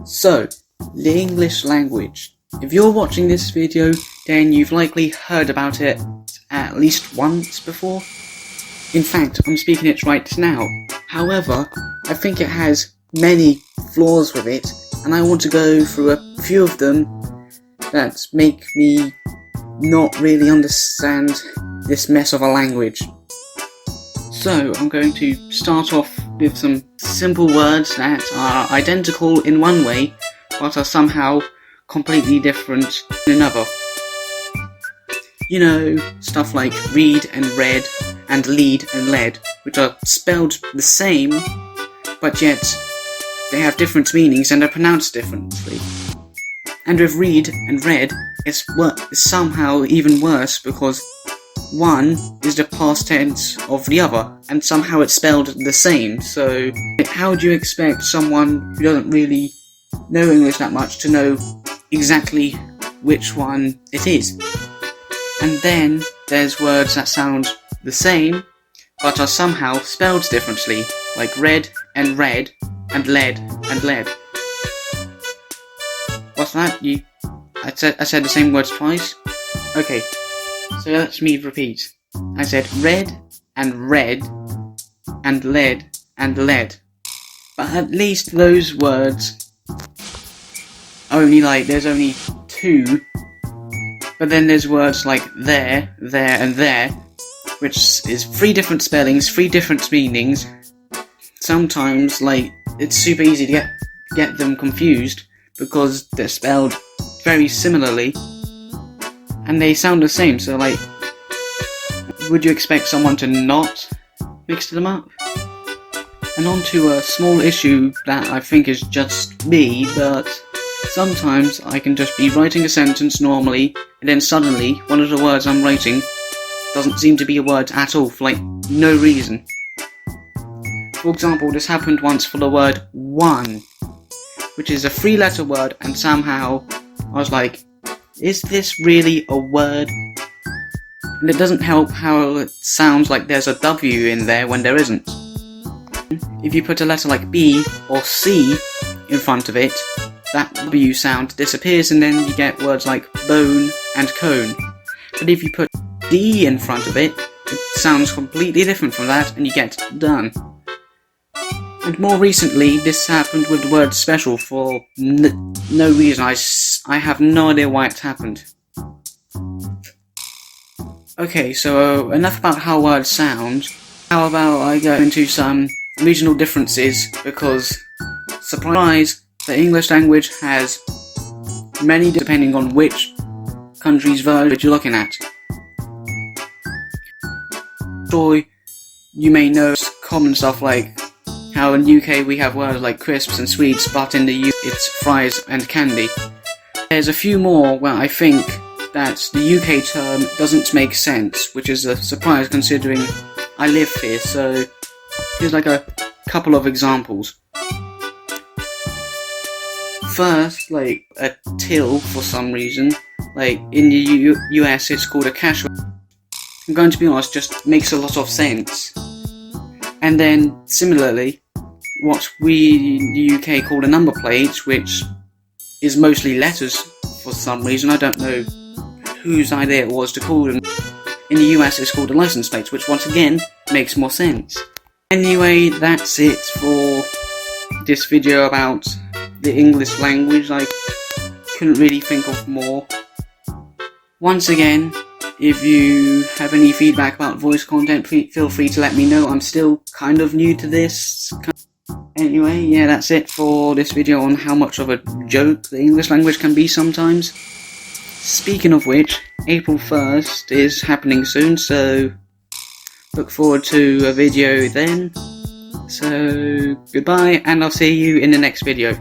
So, the English language. If you're watching this video, then you've likely heard about it at least once before. In fact, I'm speaking it right now. However, I think it has many flaws with it, and I want to go through a few of them that make me not really understand this mess of a language. So, I'm going to start off with some simple words that are identical in one way, but are somehow completely different in another. You know, stuff like read and read, and lead and led, which are spelled the same, but yet they have different meanings and are pronounced differently. And with read and read, it's somehow even worse because one is the past tense of the other, and somehow it's spelled the same. So how do you expect someone who doesn't really know English that much to know exactly which one it is? And then there's words that sound the same, but are somehow spelled differently, like read and led and led. What's that? I said the same words twice? Okay, so let me repeat. I said read and led and led. But at least those words there's only two. But then there's words like there, and there, which is three different spellings, three different meanings. Sometimes, it's super easy to get them confused because they're spelled very similarly and they sound the same. So, would you expect someone to not mix them up? And on to a small issue that I think is just me, but sometimes I can just be writing a sentence normally, and then suddenly one of the words I'm writing doesn't seem to be a word at all, for no reason. For example, this happened once for the word one, which is a 3-letter word, and somehow I was like, is this really a word? And it doesn't help how it sounds like there's a W in there when there isn't. If you put a letter like B or C in front of it, that W sound disappears and then you get words like bone and cone. But if you put D in front of it, it sounds completely different from that and you get done. And more recently, this happened with the word special for no reason. I have no idea why it happened. Okay, so enough about how words sound. How about I go into some regional differences, because, surprise, the English language has many depending on which country's version you're looking at. Sure, you may know common stuff like how in the UK we have words like crisps and sweets, but in the US it's fries and candy. There's a few more where I think that the UK term doesn't make sense, which is a surprise considering I live here, so here's a couple of examples. First, a till for some reason, in the US it's called a cash. I'm going to be honest, just makes a lot of sense. And then, similarly, what we in the UK call a number plate, which is mostly letters for some reason, I don't know whose idea it was to call them. In the US it's called a license plate, which once again makes more sense. Anyway, that's it for this video about the English language. I couldn't really think of more. Once again, if you have any feedback about voice content, feel free to let me know. I'm still kind of new to this. Anyway, yeah, that's it for this video on how much of a joke the English language can be sometimes. Speaking of which, April 1st is happening soon, so look forward to a video then. So, goodbye, and I'll see you in the next video.